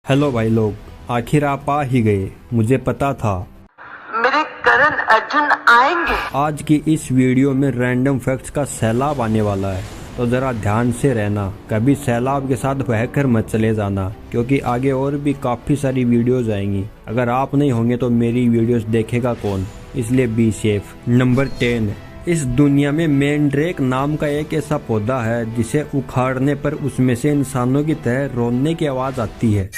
Hello भाई लोग, आखिर आप आ ही गए। मुझे पता था मेरे करण अर्जुन आएंगे। आज की इस वीडियो में रैंडम फैक्ट्स का सैलाब आने वाला है, तो जरा ध्यान से रहना। कभी सैलाब के साथ बहकर मत चले जाना, क्योंकि आगे और भी काफी सारी वीडियोस आएंगी। अगर आप नहीं होंगे तो मेरी वीडियोस देखेगा कौन, इसलिए बी सेफ। नंबर 10, इस दुनिया में मैंड्रेक नाम का एक ऐसा पौधा है जिसे उखाड़ने पर उसमें से इंसानों की तरह रोने की आवाज आती है।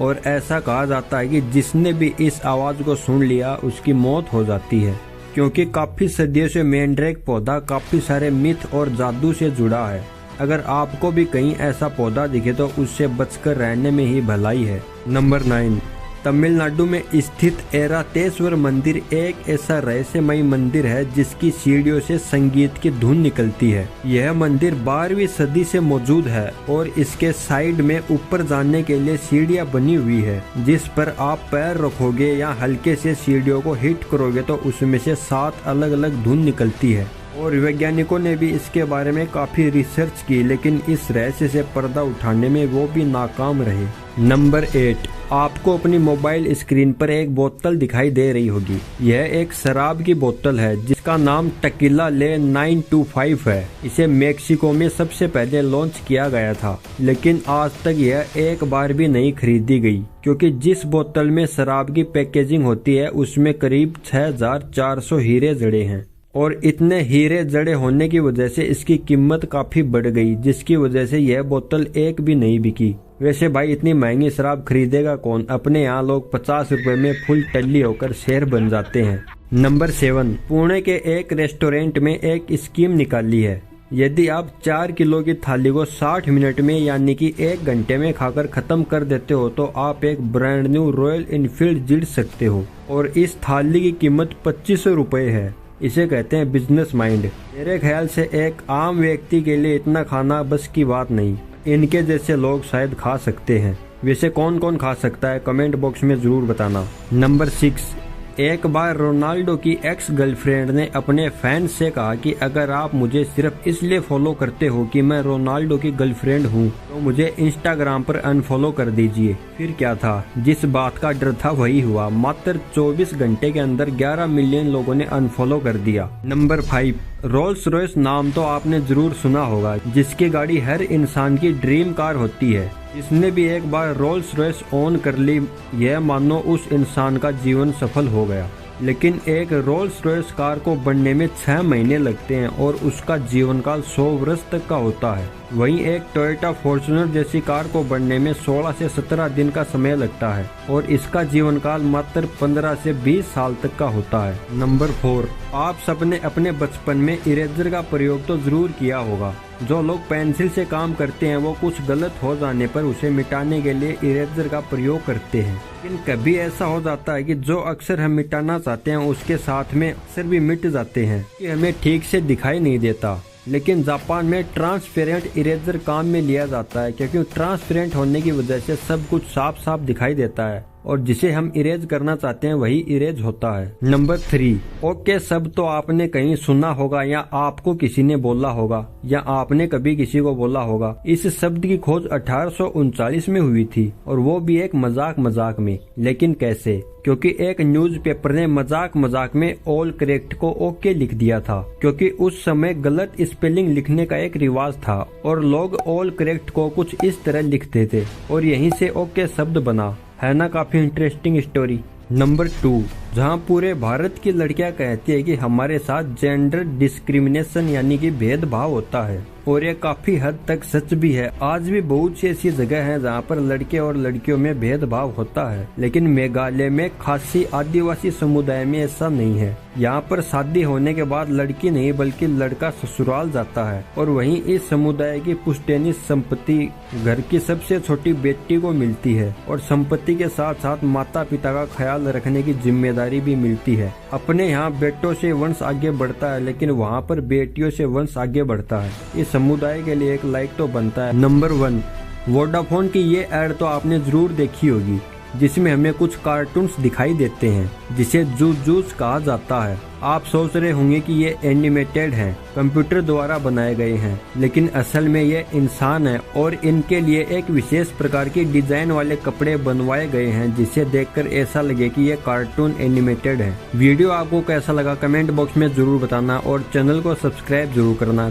और ऐसा कहा जाता है कि जिसने भी इस आवाज को सुन लिया उसकी मौत हो जाती है, क्योंकि काफी सदियों से मैंड्रेक पौधा काफी सारे मिथ और जादू से जुड़ा है। अगर आपको भी कहीं ऐसा पौधा दिखे तो उससे बचकर रहने में ही भलाई है। नंबर 9, तमिलनाडु में स्थित ऐरातेश्वर मंदिर एक ऐसा रहस्यमय मंदिर है जिसकी सीढ़ियों से संगीत की धुन निकलती है। यह मंदिर 12वीं सदी से मौजूद है और इसके साइड में ऊपर जाने के लिए सीढ़ियां बनी हुई है, जिस पर आप पैर रखोगे या हल्के से सीढ़ियों को हिट करोगे तो उसमें से 7 अलग अलग धुन निकलती है। और वैज्ञानिकों ने भी इसके बारे में काफी रिसर्च की, लेकिन इस रहस्य से पर्दा उठाने में वो भी नाकाम रहे। नंबर 8, आपको अपनी मोबाइल स्क्रीन पर एक बोतल दिखाई दे रही होगी। यह एक शराब की बोतल है जिसका नाम टकीला ले 925 है। इसे मेक्सिको में सबसे पहले लॉन्च किया गया था, लेकिन आज तक यह एक बार भी नहीं खरीदी गई, क्योंकि जिस बोतल में शराब की पैकेजिंग होती है उसमें करीब 6400 हीरे जड़े हैं। और इतने हीरे जड़े होने की वजह से इसकी कीमत काफी बढ़ गई, जिसकी वजह से यह बोतल एक भी नहीं बिकी। वैसे भाई इतनी महंगी शराब खरीदेगा कौन? अपने यहाँ लोग 50 रुपए में फुल टल्ली होकर शेर बन जाते हैं। नंबर 7, पुणे के एक रेस्टोरेंट में एक स्कीम निकाली है। यदि आप 4 किलो की थाली को 60 मिनट में यानी कि 1 घंटे में खाकर खत्म कर देते हो तो आप एक ब्रांड न्यू रॉयल एनफील्ड जीत सकते हो। और इस थाली की कीमत 2500 रुपए है। इसे कहते हैं बिजनेस माइंड। मेरे ख्याल से एक आम व्यक्ति के लिए इतना खाना बस की बात नहीं, इनके जैसे लोग शायद खा सकते हैं। वैसे कौन कौन खा सकता है कमेंट बॉक्स में जरूर बताना। नंबर 6, एक बार रोनाल्डो की एक्स गर्लफ्रेंड ने अपने फैंस से कहा कि अगर आप मुझे सिर्फ इसलिए फॉलो करते हो कि मैं रोनाल्डो की गर्लफ्रेंड हूँ तो मुझे इंस्टाग्राम पर अनफॉलो कर दीजिए। फिर क्या था, जिस बात का डर था वही हुआ। मात्र 24 घंटे के अंदर 11 मिलियन लोगों ने अनफॉलो कर दिया। नंबर 5, रोल्स रॉयस नाम तो आपने जरूर सुना होगा, जिसकी गाड़ी हर इंसान की ड्रीम कार होती है। जिसने भी एक बार रोल्स रॉयस ओन कर ली, यह मानो उस इंसान का जीवन सफल हो गया। लेकिन एक रोल्स रॉयस कार को बनने में 6 महीने लगते हैं और उसका जीवन काल 100 वर्ष तक का होता है। वहीं एक टोयोटा फॉर्च्यूनर जैसी कार को बनने में 16 से 17 दिन का समय लगता है और इसका जीवन काल मात्र 15 से 20 साल तक का होता है। नंबर 4, आप सबने अपने बचपन में इरेजर का प्रयोग तो जरूर किया होगा। जो लोग पेंसिल से काम करते हैं वो कुछ गलत हो जाने पर उसे मिटाने के लिए इरेजर का प्रयोग करते हैं। लेकिन कभी ऐसा हो जाता है कि जो अक्षर हम मिटाना चाहते हैं उसके साथ में अक्षर भी मिट जाते हैं कि हमें ठीक से दिखाई नहीं देता। लेकिन जापान में ट्रांसपेरेंट इरेजर काम में लिया जाता है, क्योंकि ट्रांसपेरेंट होने की वजह से सब कुछ साफ साफ दिखाई देता है और जिसे हम इरेज करना चाहते हैं वही इरेज होता है। नंबर 3, ओके सब तो आपने कहीं सुना होगा या आपको किसी ने बोला होगा या आपने कभी किसी को बोला होगा। इस शब्द की खोज 1839 में हुई थी और वो भी एक मजाक में। लेकिन कैसे? क्योंकि एक न्यूज़पेपर ने मजाक में ऑल करेक्ट को ओके लिख दिया था, क्योंकि उस समय गलत स्पेलिंग लिखने का एक रिवाज था और लोग ऑल करेक्ट को कुछ इस तरह लिखते थे और यहीं से ओके शब्द बना। है ना काफी इंटरेस्टिंग स्टोरी। नंबर 2, जहां पूरे भारत की लड़कियां कहती है कि हमारे साथ जेंडर डिस्क्रिमिनेशन यानी कि भेदभाव होता है, और ये काफी हद तक सच भी है। आज भी बहुत सी ऐसी जगह हैं जहां पर लड़के और लड़कियों में भेदभाव होता है, लेकिन मेघालय में खासी आदिवासी समुदाय में ऐसा नहीं है। यहाँ पर शादी होने के बाद लड़की नहीं बल्कि लड़का ससुराल जाता है और वहीं इस समुदाय की पुश्तैनी संपत्ति घर की सबसे छोटी बेटी को मिलती है और संपत्ति के साथ साथ माता पिता का ख्याल रखने की जिम्मेदारी भी मिलती है। अपने यहाँ बेटों से वंश आगे बढ़ता है, लेकिन वहाँ पर बेटियों से वंश आगे बढ़ता है। इस समुदाय के लिए एक लाइक तो बनता है। नंबर 1, वोडाफोन की ये ऐड तो आपने जरूर देखी होगी, जिसमें हमें कुछ कार्टून्स दिखाई देते हैं जिसे जूस कहा जाता है। आप सोच रहे होंगे कि ये एनिमेटेड हैं, कंप्यूटर द्वारा बनाए गए हैं, लेकिन असल में ये इंसान है और इनके लिए एक विशेष प्रकार की डिजाइन वाले कपड़े बनवाए गए हैं जिसे देखकर ऐसा लगे कि ये कार्टून एनिमेटेड है। वीडियो आपको कैसा लगा कमेंट बॉक्स में जरूर बताना और चैनल को सब्सक्राइब जरूर करना।